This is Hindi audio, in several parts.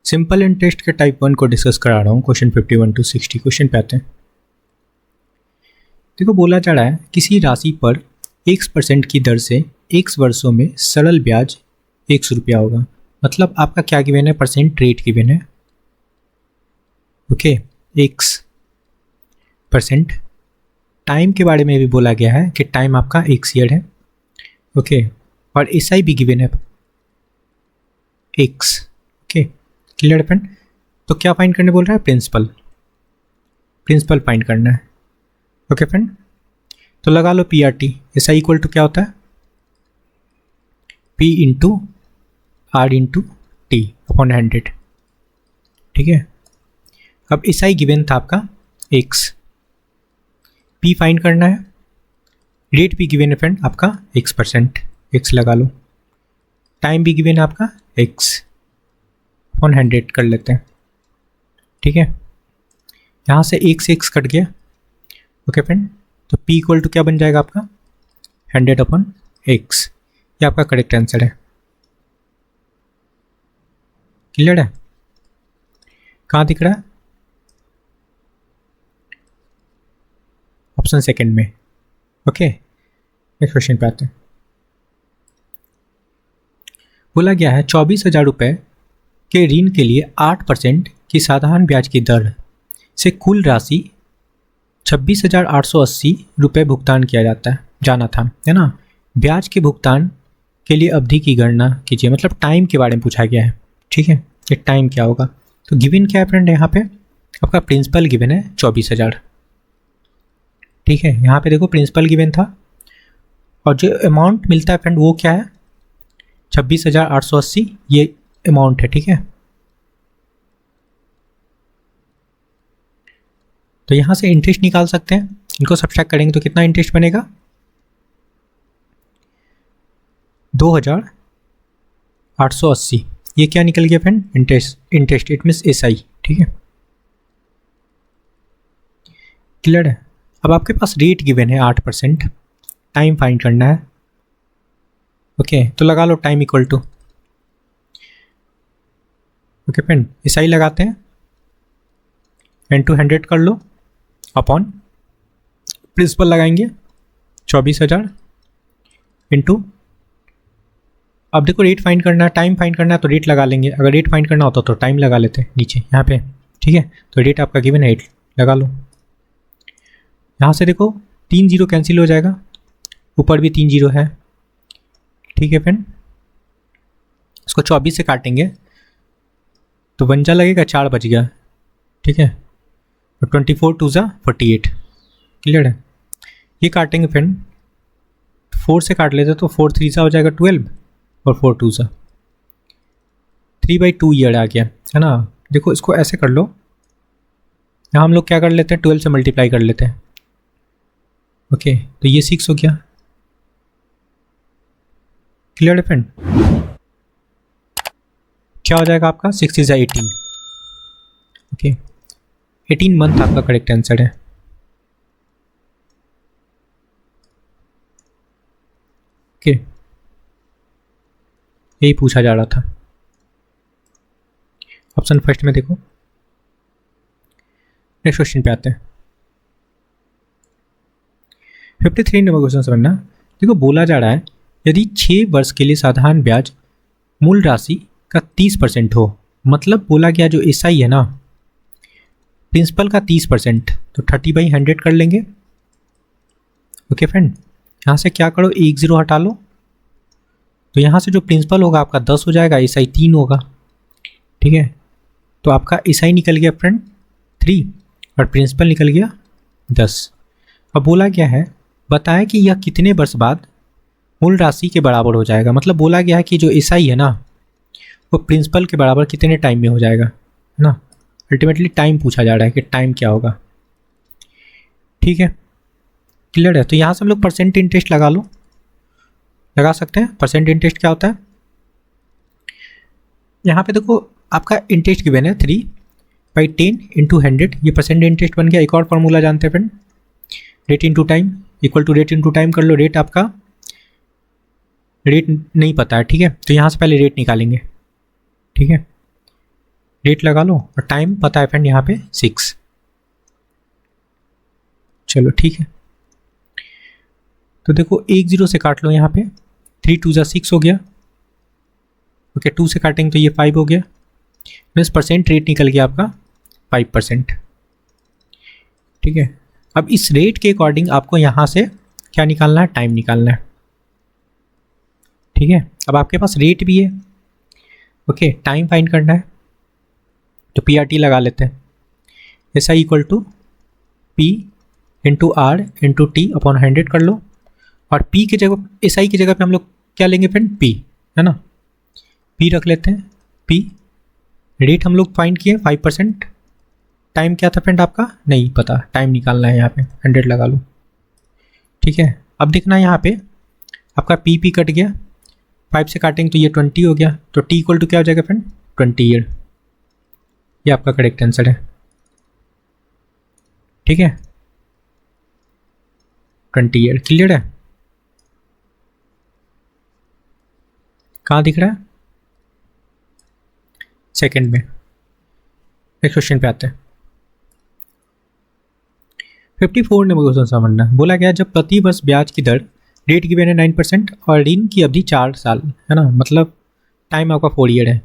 सिंपल इंटरेस्ट के टाइप 1 को डिस्कस करा रहा हूँ। क्वेश्चन 51 टू 60 क्वेश्चन पे आते हैं। देखो बोला जा रहा है किसी राशि पर x% की दर से x वर्षों में सरल ब्याज 100 रुपया होगा। मतलब आपका क्या गिवन है, परसेंट रेट गिवन है। Okay, x%। टाइम के बारे में भी बोला गया है कि टाइम आपका 1 ईयर है। ओके, और SI भी गिवन है x। Okay, clear friend. तो क्या फाइंड करने बोल रहा है, प्रिंसिपल फाइंड करना है। ओके फ्रेंड, तो लगा लो PRT। SI इक्वल टू क्या होता है, P into R into T upon 100। ठीक है, अब SI गिवन था आपका x, P फाइंड करना है, रेट भी गिवन है फ्रेंड आपका x%, x लगा लो। टाइम भी गिवन है आपका x अपॉन 100 कर लेते हैं। ठीक है, यहाँ से x कट गया। ओके फ्रेंड, तो P इक्वल टू क्या बन जाएगा आपका 100 अपॉन x। ये आपका करेक्ट आंसर है। क्लियर है, कहाँ दिख रहा है, ऑप्शन सेकंड में। ओके, नेक्स्ट क्वेश्चन पे आते हैं। बोला गया है 24,000 रुपये के ऋण के लिए 8% की साधारण ब्याज की दर से कुल राशि 26,880 रुपये भुगतान किया जाना था, है ना। ब्याज के भुगतान के लिए अवधि की गणना कीजिए। मतलब टाइम के बारे में पूछा गया है। ठीक है, ये टाइम क्या होगा, तो गिवन क्या है फ्रेंड, यहाँ पे आपका प्रिंसिपल गिवन है 24,000। ठीक है, यहाँ पे देखो प्रिंसिपल गिवन था और जो अमाउंट मिलता है फ्रेंड वो क्या है 26,880, ये अमाउंट है। ठीक है, तो यहाँ से इंटरेस्ट निकाल सकते हैं। इनको सब्ट्रैक्ट करेंगे तो कितना इंटरेस्ट बनेगा 2,880। ये क्या निकल गया friend, interest it means SI। ठीक है, क्लियर है। अब आपके पास रेट गिवन है 8%, टाइम फाइंड करना है। ओके, तो लगा लो time equal to, okay friend, SI लगाते हैं, इंटू 100 कर लो अपॉन प्रिंसिपल लगाएंगे 24,000 इंटू, अब देखो रेट फाइंड करना है, टाइम फाइंड करना है तो रेट लगा लेंगे। अगर रेट फाइंड करना होता तो टाइम लगा लेते हैं नीचे यहाँ पे। ठीक है, तो रेट आपका गिवन है 8 लगा लो। यहाँ से देखो 3 0 कैंसिल हो जाएगा, ऊपर भी 3 0 है। ठीक है फ्रेंड, इसको 24 से काटेंगे तो 1 लगेगा, 4 बच गया। ठीक है, तो 24 2 48। क्लियर है, ये काटेंगे फ्रेंड 4 से काट लेते तो 4 3 हो जाएगा 12 और 4 2 3/2 ईयर आ गया, है ना। देखो इसको ऐसे कर लो, यहाँ हम लोग क्या कर लेते हैं 12 से मल्टीप्लाई कर लेते हैं। ओके, तो ये 6 हो गया। क्लियर है फ्रेंड, क्या हो जाएगा आपका 6 × 18। ओके, 18 मंथ आपका करेक्ट आंसर है। ओके, यही पूछा जा रहा था। ऑप्शन फर्स्ट में देखो। नेक्स्ट क्वेश्चन पे आते हैं। 53 नंबर क्वेश्चन समझना। देखो बोला जा रहा है यदि 6 वर्ष के लिए साधारण ब्याज मूल राशि का 30% हो, मतलब बोला गया जो SI है ना प्रिंसिपल का 30%, तो 30/100 कर लेंगे। ओके फ्रेंड, यहाँ से क्या करो 1 0 हटा लो, तो यहाँ से जो प्रिंसिपल होगा आपका 10 हो जाएगा, SI 3 होगा। ठीक है, तो आपका SI निकल गया फ्रेंड 3 और प्रिंसिपल निकल गया 10। अब बोला गया है बताया कि यह कितने वर्ष बाद मूल राशि के बराबर हो जाएगा। मतलब बोला गया है कि जो SI है ना वो प्रिंसिपल के बराबर कितने टाइम में हो जाएगा, है ना। अल्टीमेटली टाइम पूछा जा रहा है कि टाइम क्या होगा। ठीक है, क्लियर है। तो यहाँ से हम लोग परसेंट इंटरेस्ट लगा सकते हैं। परसेंट इंटरेस्ट क्या होता है, यहाँ पे देखो आपका इंटरेस्ट गिवन है 3/10 इंटू 100, ये परसेंट इंटरेस्ट बन गया। एक और फॉर्मूला जानते हैं friend, rate into time equal to rate into time कर लो। रेट आपका रेट नहीं पता है, ठीक है, तो यहाँ से पहले रेट निकालेंगे। ठीक है, रेट लगा लो और टाइम पता है फ्रेंड यहाँ पे 6। चलो ठीक है, तो देखो 1 0 से काट लो यहाँ पे, 3 2 6 हो गया। ओके 2 से काटेंगे तो ये 5 हो गया, मीन्स परसेंट रेट निकल गया आपका 5%। ठीक है, अब इस रेट के अकॉर्डिंग आपको यहाँ से क्या निकालना है, टाइम निकालना है। ठीक है, अब आपके पास रेट भी है, ओके टाइम फाइंड करना है, तो PRT लगा लेते हैं। SI equal to P into R into T upon 100 कर लो, और P की जगह SI की जगह पे हम लोग क्या लेंगे फ्रेंड, P है ना, P रख लेते हैं। P रेट हम लोग फाइंड किए 5%, टाइम क्या था फ्रेंड आपका नहीं पता, टाइम निकालना है, यहाँ पे 100 लगा लो। ठीक है, अब देखना है यहाँ पे आपका P कट गया, 5 से काटेंगे तो ये 20 हो गया, तो T इक्वल टू क्या हो जाएगा फ्रेंड 20 ईयर, ये आपका करेक्ट आंसर है। ठीक है 20 ईयर, क्लियर है। कहाँ दिख रहा है, सेकंड में। नेक्स्ट क्वेश्चन पे आते हैं। 54 नंबर क्वेश्चन समझना, बोला गया जब प्रति वर्ष ब्याज की दर, रेट गिवन है 9% और ऋण की अवधि 4 साल है ना, मतलब टाइम आपका 4 ईयर है,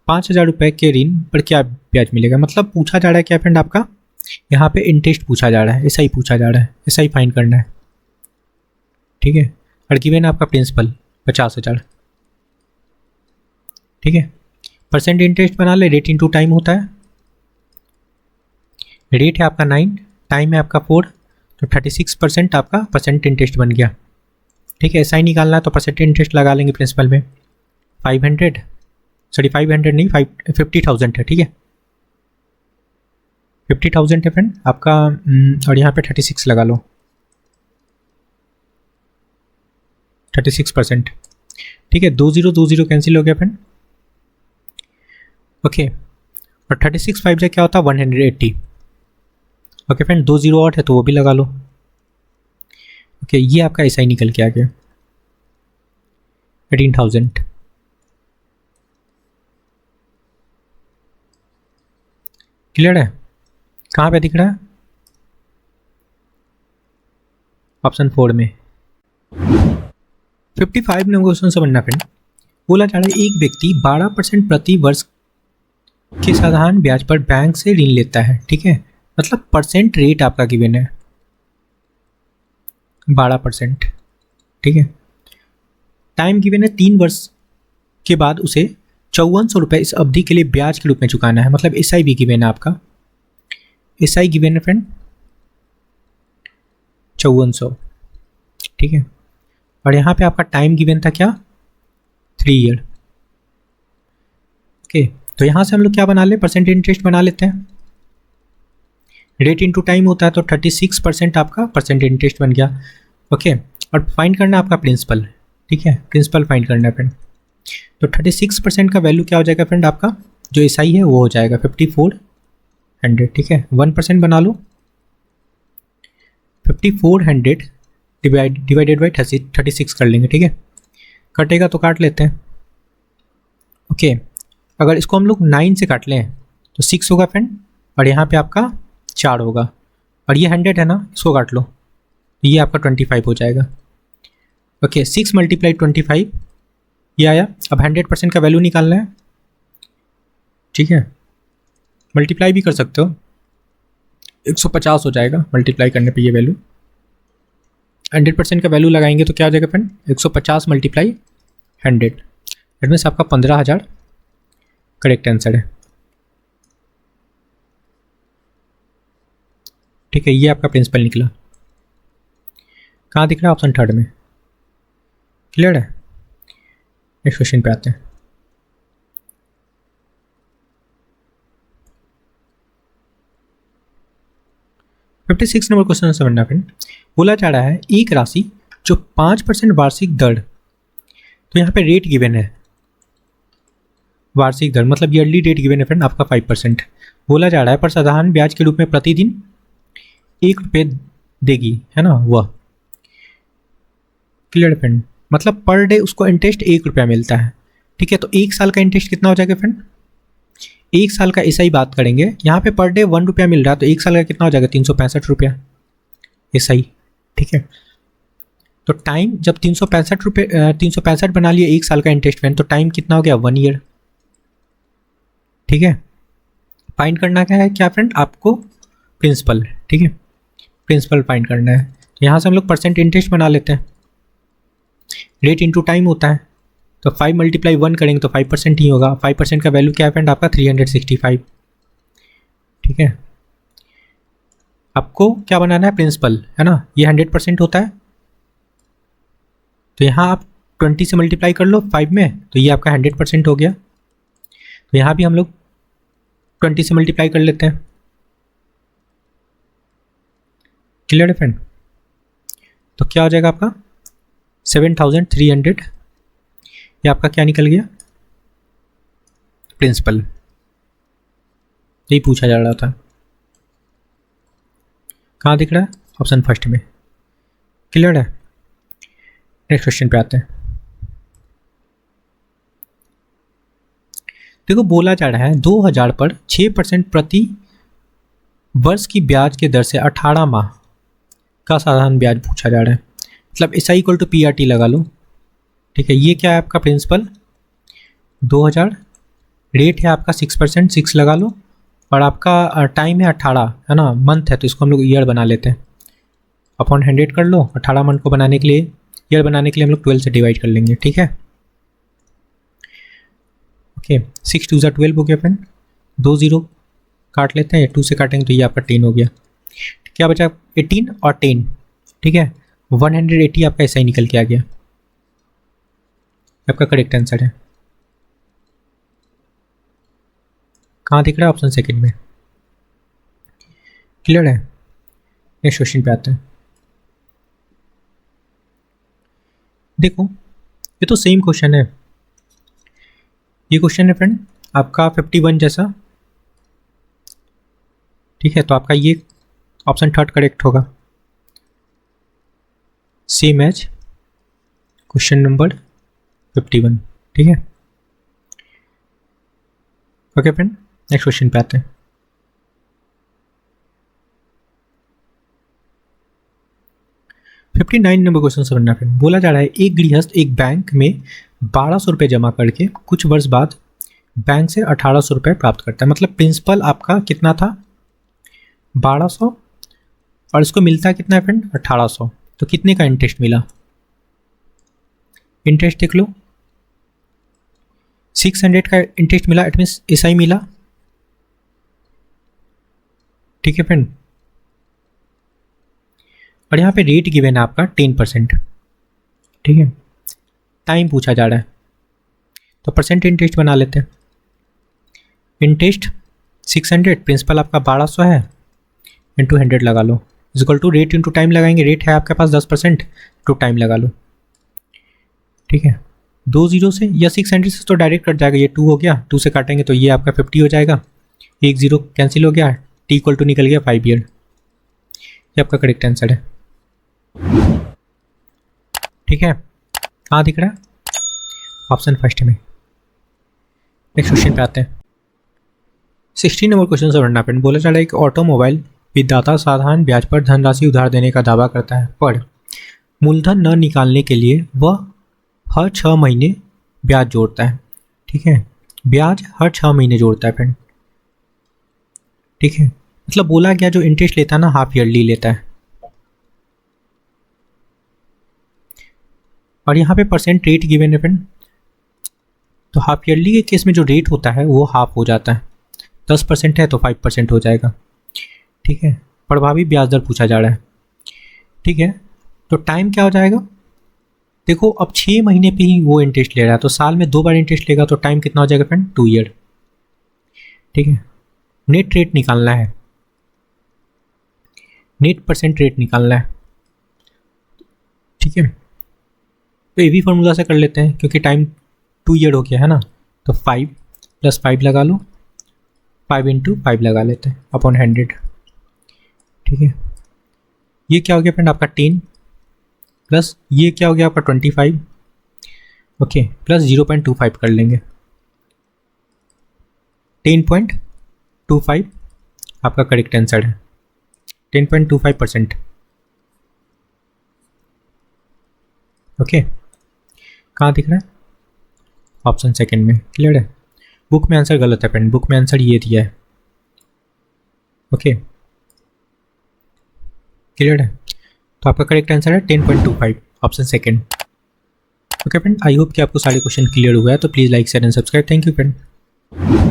5,000 रुपये के ऋण पर क्या ब्याज मिलेगा। मतलब पूछा जा रहा है क्या फ्रेंड आपका, यहाँ पे इंटरेस्ट पूछा जा रहा है, SI पूछा जा रहा है, SI फाइंड करना है। ठीक है, और गिवन है आपका प्रिंसिपल 50,000। ठीक है, परसेंट इंटरेस्ट बना ले, रेट इंटू टाइम होता है, रेट है आपका 9, टाइम है आपका 4, तो 36% आपका परसेंट इंटरेस्ट बन गया। ठीक है, SI निकालना है तो परसेंट इंटरेस्ट लगा लेंगे प्रिंसिपल में, 500 नहीं 50,000 है। ठीक है 50,000 है फ्रेंड आपका, और यहाँ पे 36 लगा लो, 36%। ठीक है 2 0 कैंसिल हो गया फ्रेंड। ओके, और 36 5 क्या होता है 180। ओके फ्रेंड 2 0 और है तो वो भी लगा लो। ओके ये आपका SI निकल के आ गया 18,000। क्लियर है, कहाँ पे दिख रहा है, ऑप्शन 4 में। 55 नंबर क्वेश्चन समझना फ्रेंड, बोला जा रहा है एक व्यक्ति 12% प्रति वर्ष के साधारण ब्याज पर बैंक से ऋण लेता है। ठीक है, मतलब परसेंट रेट आपका गिवन है 12%। ठीक है, टाइम गिवन है 3 वर्ष के बाद उसे 5400 रुपये इस अवधि के लिए ब्याज के रूप में चुकाना है। मतलब SI भी गिवन है आपका, SI गिवन है फ्रेंड 5400। ठीक है, और यहाँ पे आपका टाइम गिवन था क्या 3 ईयर। ओके, तो यहाँ से हम लोग क्या बना ले, परसेंट इंटरेस्ट बना लेते हैं, रेट इंटू टाइम होता है तो 36% आपका परसेंट इंटरेस्ट बन गया। ओके, और फाइंड करना आपका प्रिंसिपल। ठीक है, प्रिंसिपल फाइंड करना है फ्रेंड, तो 36% का वैल्यू क्या हो जाएगा फ्रेंड आपका, जो SI है वो हो जाएगा 5400। ठीक है 1% बना लो, 5400 डिवाइडेड बाई 36 कर लेंगे। ठीक है, कटेगा तो काट लेते हैं। ओके, अगर इसको हम लोग 9 से काट लें तो 6 होगा फ्रेंड, और यहाँ पे आपका 4 होगा, और ये 100 है ना, इसको काट लो, ये आपका 25 हो जाएगा। ओके 6 × 25 ये आया। अब 100% का वैल्यू निकालना है। ठीक है, मल्टीप्लाई भी कर सकते हो, 150 हो जाएगा मल्टीप्लाई करने पे ये वैल्यू। 100% का वैल्यू लगाएंगे तो क्या हो जाएगा फ्रेंड 150 × 100, इट मीन्स आपका 15,000 करेक्ट आंसर है। ठीक है, ये आपका प्रिंसिपल निकला, कहाँ दिख रहा है, ऑप्शन 3 में। क्लियर है, नेक्स्ट क्वेश्चन पे आते हैं। फिफ्टी 56 नंबर क्वेश्चन समझना फ्रेंड, बोला जा रहा है एक राशि जो 5% वार्षिक दर, तो यहाँ पे रेट गिवन है वार्षिक दर, मतलब ईयरली रेट गिवन है फ्रेंड आपका 5%। बोला जा रहा है पर साधारण ब्याज के रूप में प्रतिदिन 1 रुपये देगी, है ना वह। क्लियर फ्रेंड, मतलब पर डे उसको इंटरेस्ट 1 रुपया मिलता है। ठीक है, तो 1 साल का इंटरेस्ट कितना हो जाएगा फ्रेंड एक साल का एसआई बात करेंगे, यहाँ पे पर डे 1 रुपया मिल रहा है, तो एक साल का कितना हो जाएगा 365 एसआई। ठीक है, तो टाइम जब 365 बना लिए एक साल का इंटरेस्ट में, तो टाइम कितना हो गया 1 ईयर। ठीक है, फाइंड करना क्या है क्या फ्रेंड, आपको प्रिंसिपल। ठीक है, प्रिंसिपल फाइंड करना है। तो यहाँ से हम लोग परसेंट इंटरेस्ट बना लेते हैं, रेट इंटू टाइम होता है, तो 5 × 1 करेंगे तो 5% ही होगा। 5% का वैल्यू क्या है फ्रेंड आपका 365। ठीक है, आपको क्या बनाना है प्रिंसिपल, है ना, ये 100% होता है, तो यहाँ आप 20 से मल्टीप्लाई कर लो 5 में, तो ये आपका 100% हो गया। तो यहाँ भी हम लोग 20 से मल्टीप्लाई कर लेते हैं। क्लियर है फ्रेंड, तो क्या हो जाएगा आपका 7300, ये आपका क्या निकल गया प्रिंसिपल, यही पूछा जा रहा था। कहाँ दिख रहा है, ऑप्शन फर्स्ट में। क्लियर है, नेक्स्ट क्वेश्चन पे आते हैं। देखो बोला जा रहा है 2000 पर 6% प्रति वर्ष की ब्याज के दर से 18 माह का साधारण ब्याज पूछा जा रहा है। मतलब S I equal to P R T लगा लो। ठीक है, ये क्या है आपका प्रिंसिपल 2000, रेट है आपका 6%, 6 लगा लो, और आपका टाइम है 18, है ना, मंथ है, तो इसको हम लोग ईयर बना लेते हैं। अपॉन 100 कर लो, 18 मंथ को बनाने के लिए, ईयर बनाने के लिए हम लोग 12 से डिवाइड कर लेंगे। ठीक है, ओके, 6 2 12 हो गया फ्रेंड, 2 0 काट लेते हैं, 2 से काटेंगे तो ये आपका 10 हो गया। क्या बचा 18 और 10। ठीक है, 180 आपका ऐसा ही निकल के आ गया, आपका करेक्ट आंसर है। कहाँ दिख रहा है, ऑप्शन सेकंड में। क्लियर है, नेक्स्ट क्वेश्चन पे आते हैं। देखो ये तो सेम क्वेश्चन है, ये क्वेश्चन है फ्रेंड आपका 51 जैसा। ठीक है, तो आपका ये ऑप्शन थर्ड करेक्ट होगा, सेम एज क्वेश्चन नंबर 51। ठीक है, ओके फ्रेंड, नेक्स्ट क्वेश्चन पे आते हैं। फिफ्टी 59 नंबर क्वेश्चन समझना फ्रेंड। बोला जा रहा है एक गृहस्थ एक बैंक में 1200 रुपये जमा करके कुछ वर्ष बाद बैंक से 1800 रुपये प्राप्त करता है। मतलब प्रिंसिपल आपका कितना था 1200, और इसको मिलता है कितना है फ्रेंड 1800, तो कितने का इंटरेस्ट मिला, इंटरेस्ट देख लो 600 का इंटरेस्ट मिला, इट मीन्स एस आई मिला। ठीक है फ्रेंड, और यहाँ पे रेट गिवन है आपका 10%। ठीक है, टाइम पूछा जा रहा है, तो परसेंट इंटरेस्ट बना लेते हैं। इंटरेस्ट 600, प्रिंसिपल आपका 1200 है, इंटू 100 लगा लो, equal to rate into time लगाएंगे, रेट है आपके पास 10%, टू टाइम लगा लो। ठीक है, 2 0 से या 600 से तो डायरेक्ट कट जाएगा, ये 2 हो गया, 2 से काटेंगे तो ये आपका 50 हो जाएगा, 1 0 कैंसिल हो गया, टी इक्वल टू निकल गया 5 ईयर। ये आपका करेक्ट आंसर है। ठीक है, कहाँ दिख रहा है, ऑप्शन फर्स्ट में। नेक्स्ट क्वेश्चन पे आते हैं। 16 नंबर क्वेश्चन से पढ़ना फ्रेंड। बोला जा रहा है कि ऑटोमोबाइल विदाता साधारण ब्याज पर धनराशि उधार देने का दावा करता है, पर मूलधन न निकालने के लिए वह हर 6 महीने ब्याज जोड़ता है। ठीक है, ब्याज हर 6 महीने जोड़ता है फ्रेंड। ठीक है, मतलब बोला गया जो इंटरेस्ट लेता है ना हाफ ईयरली लेता है, और यहाँ पे परसेंट रेट गिवन है फ्रेंड, तो हाफ ईयरली के केस में जो रेट होता है वो हाफ हो जाता है, 10% है तो 5% हो जाएगा। ठीक है, प्रभावी ब्याज दर पूछा जा रहा है। ठीक है, तो टाइम क्या हो जाएगा, देखो अब 6 महीने पे ही वो इंटरेस्ट ले रहा है, तो साल में 2 बार इंटरेस्ट लेगा, तो टाइम कितना हो जाएगा फ्रेंड 2 ईयर। ठीक है, नेट रेट निकालना है, नेट परसेंट रेट निकालना है। ठीक है, तो ये भी फॉर्मूला से कर लेते हैं, क्योंकि टाइम 2 ईयर हो गया है ना, तो 5 + 5 लगा लो, 5 × 5 लगा लेते हैं अपॉन 100। ठीक है, ये क्या हो गया फ्रेंड आपका 10, प्लस ये क्या हो गया आपका 25, ओके, प्लस 0.25 कर लेंगे। 10.25 आपका करेक्ट आंसर है, 10.25%। ओके, कहाँ दिख रहा है? ऑप्शन सेकंड में। क्लियर है? बुक में आंसर गलत है फ्रेंड, बुक में आंसर ये दिया है। ओके, क्लियर है? तो आपका करेक्ट आंसर है 10.25, option second. Okay friend, I hope कि आपको सारे क्वेश्चन क्लियर हुआ है। तो please like share and subscribe. Thank you friend.